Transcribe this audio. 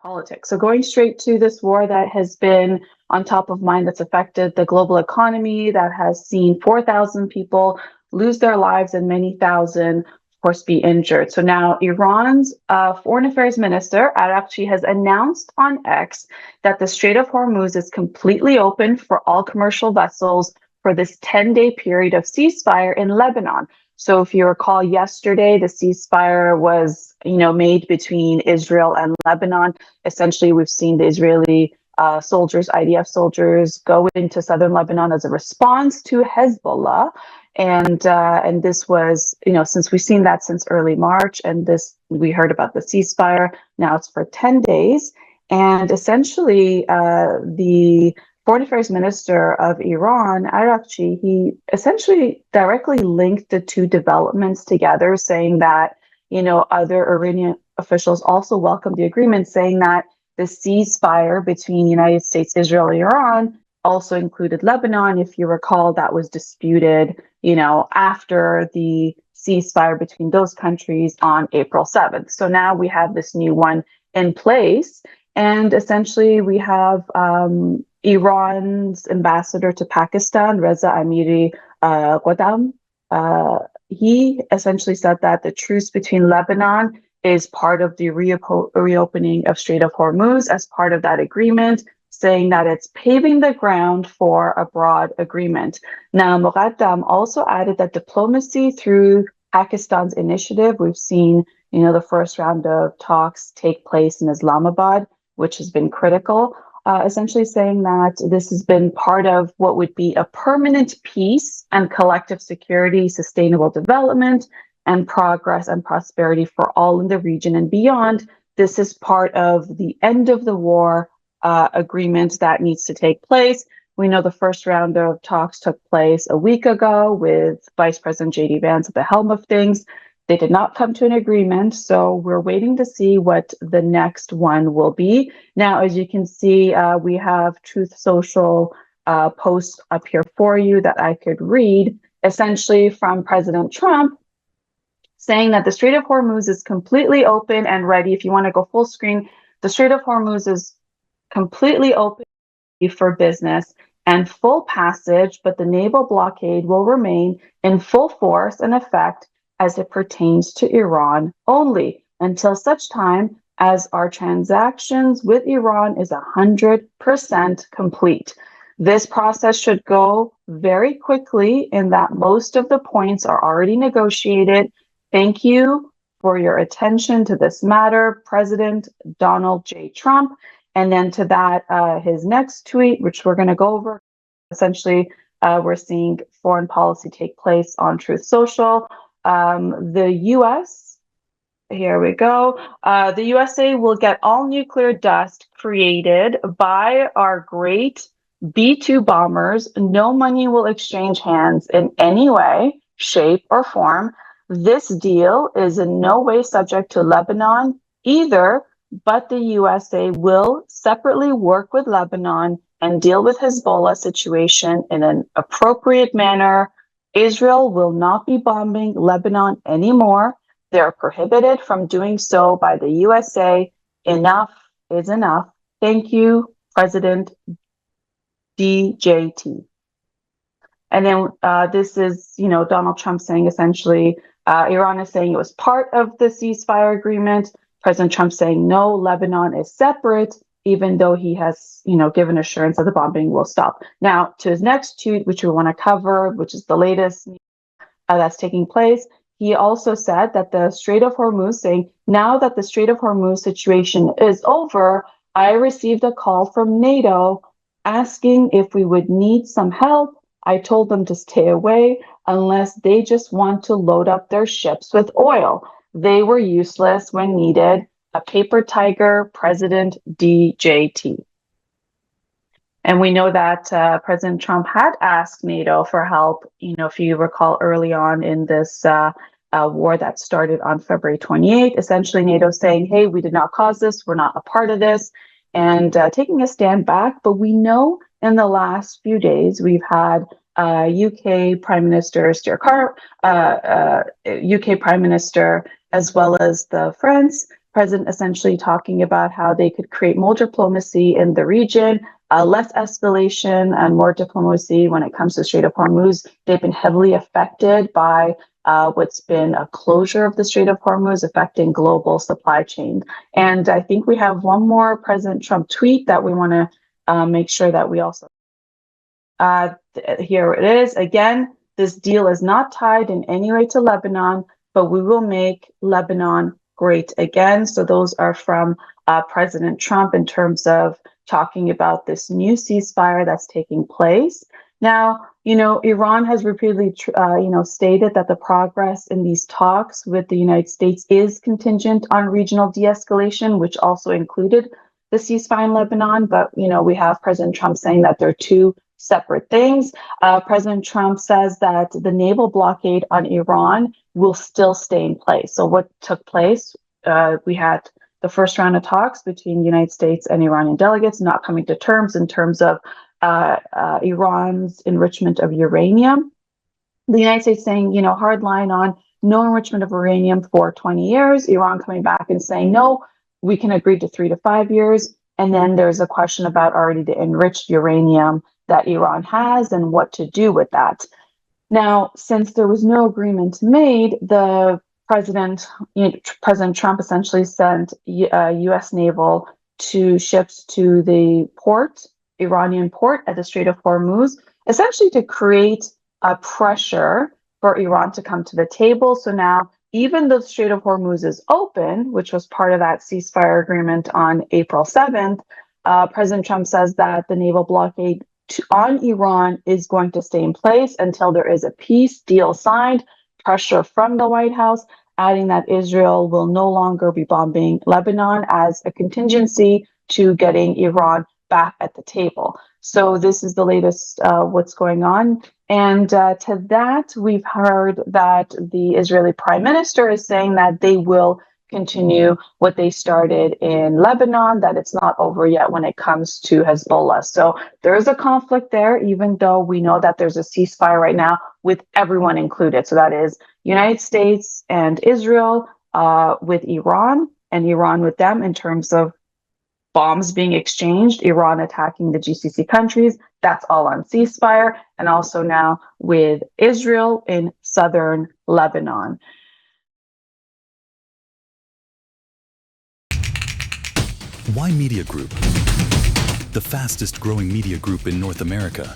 politics. So going straight to this war that has been on top of mind, that's affected the global economy, that has seen 4,000 people lose their lives and many thousand, of course, be injured. So now Iran's foreign affairs minister, Araqchi, has announced on X that the Strait of Hormuz is completely open for all commercial vessels for this 10-day period of ceasefire in Lebanon. So if you recall yesterday, the ceasefire was, made between Israel and Lebanon. Essentially, we've seen the Israeli soldiers, IDF soldiers, go into southern Lebanon as a response to Hezbollah. And this was, since we've seen that since early March, and we heard about the ceasefire. Now it's for 10 days. And essentially, the Foreign Affairs Minister of Iran, Araqchi, he essentially directly linked the two developments together, saying that, other Iranian officials also welcomed the agreement, saying that the ceasefire between United States, Israel, and Iran also included Lebanon. If you recall, that was disputed, after the ceasefire between those countries on April 7th. So now we have this new one in place. And essentially, we have Iran's ambassador to Pakistan, Reza Amiri Ghodam. He essentially said that the truce between Lebanon is part of the reopening of Strait of Hormuz as part of that agreement, saying that it's paving the ground for a broad agreement. Now, Ghodam also added that diplomacy through Pakistan's initiative, we've seen, the first round of talks take place in Islamabad, which has been critical, essentially saying that this has been part of what would be a permanent peace and collective security, sustainable development, and progress and prosperity for all in the region and beyond. This is part of the end of the war agreement that needs to take place. We know the first round of talks took place a week ago with Vice President J.D. Vance at the helm of things. They did not come to an agreement, so we're waiting to see what the next one will be. Now, as you can see, we have Truth Social posts up here for you that I could read, essentially from President Trump, saying that the Strait of Hormuz is completely open and ready. If you want to go full screen, the Strait of Hormuz is completely open for business and full passage, but the naval blockade will remain in full force and effect as it pertains to Iran only until such time as our transactions with Iran is 100% complete. This process should go very quickly in that most of the points are already negotiated. Thank you for your attention to this matter, President Donald J. Trump. And then to that, his next tweet, which we're going to go over, essentially, we're seeing foreign policy take place on Truth Social. The U.S., here we go. The USA will get all nuclear dust created by our great B-2 bombers. No money will exchange hands in any way, shape, or form. This deal is in no way subject to Lebanon either, but the USA will separately work with Lebanon and deal with Hezbollah situation in an appropriate manner. Israel will not be bombing Lebanon anymore. They're prohibited from doing so by the USA. Enough is enough. Thank you, President DJT. And then this is, Donald Trump saying essentially, Iran is saying it was part of the ceasefire agreement. President Trump saying, no, Lebanon is separate, even though he has, given assurance that the bombing will stop. Now, to his next tweet, which we want to cover, which is the latest that's taking place, he also said that the Strait of Hormuz, saying, now that the Strait of Hormuz situation is over, I received a call from NATO asking if we would need some help. I told them to stay away unless they just want to load up their ships with oil. They were useless when needed. A paper tiger, President DJT. And we know that President Trump had asked NATO for help, if you recall early on in this war that started on February 28th, essentially NATO saying, hey, we did not cause this, we're not a part of this, and taking a stand back. But we know in the last few days, we've had UK Prime Minister UK Prime Minister, as well as the France President essentially talking about how they could create more diplomacy in the region, less escalation and more diplomacy when it comes to Strait of Hormuz. They've been heavily affected by what's been a closure of the Strait of Hormuz, affecting global supply chain. And I think we have one more President Trump tweet that we want to make sure that we also. Here it is. Again, this deal is not tied in any way to Lebanon, but we will make Lebanon great again. So those are from President Trump in terms of talking about this new ceasefire that's taking place. Now, Iran has repeatedly, stated that the progress in these talks with the United States is contingent on regional de-escalation, which also included the ceasefire in Lebanon. But, we have President Trump saying that they're two separate things. President Trump says that the naval blockade on Iran will still stay in place. So what took place? We had the first round of talks between the United States and Iranian delegates not coming to terms in terms of Iran's enrichment of uranium. The United States saying, hard line on no enrichment of uranium for 20 years. Iran coming back and saying, no, we can agree to 3 to 5 years. And then there's a question about already the enriched uranium that Iran has and what to do with that. Now, since there was no agreement made, President Trump essentially sent U.S. naval ships to the Iranian port at the Strait of Hormuz, essentially to create a pressure for Iran to come to the table. So now, even though the Strait of Hormuz is open, which was part of that ceasefire agreement on April 7th, President Trump says that the naval blockade on Iran is going to stay in place until there is a peace deal signed, pressure from the White House, adding that Israel will no longer be bombing Lebanon as a contingency to getting Iran back at the table. So this is the latest what's going on. And to that, we've heard that the Israeli Prime Minister is saying that they will continue what they started in Lebanon, that it's not over yet when it comes to Hezbollah. So there is a conflict there, even though we know that there's a ceasefire right now with everyone included. So that is United States and Israel with Iran, and Iran with them in terms of bombs being exchanged, Iran attacking the GCC countries. That's all on ceasefire. And also now with Israel in southern Lebanon. Ymedia Group, the fastest growing media group in North America.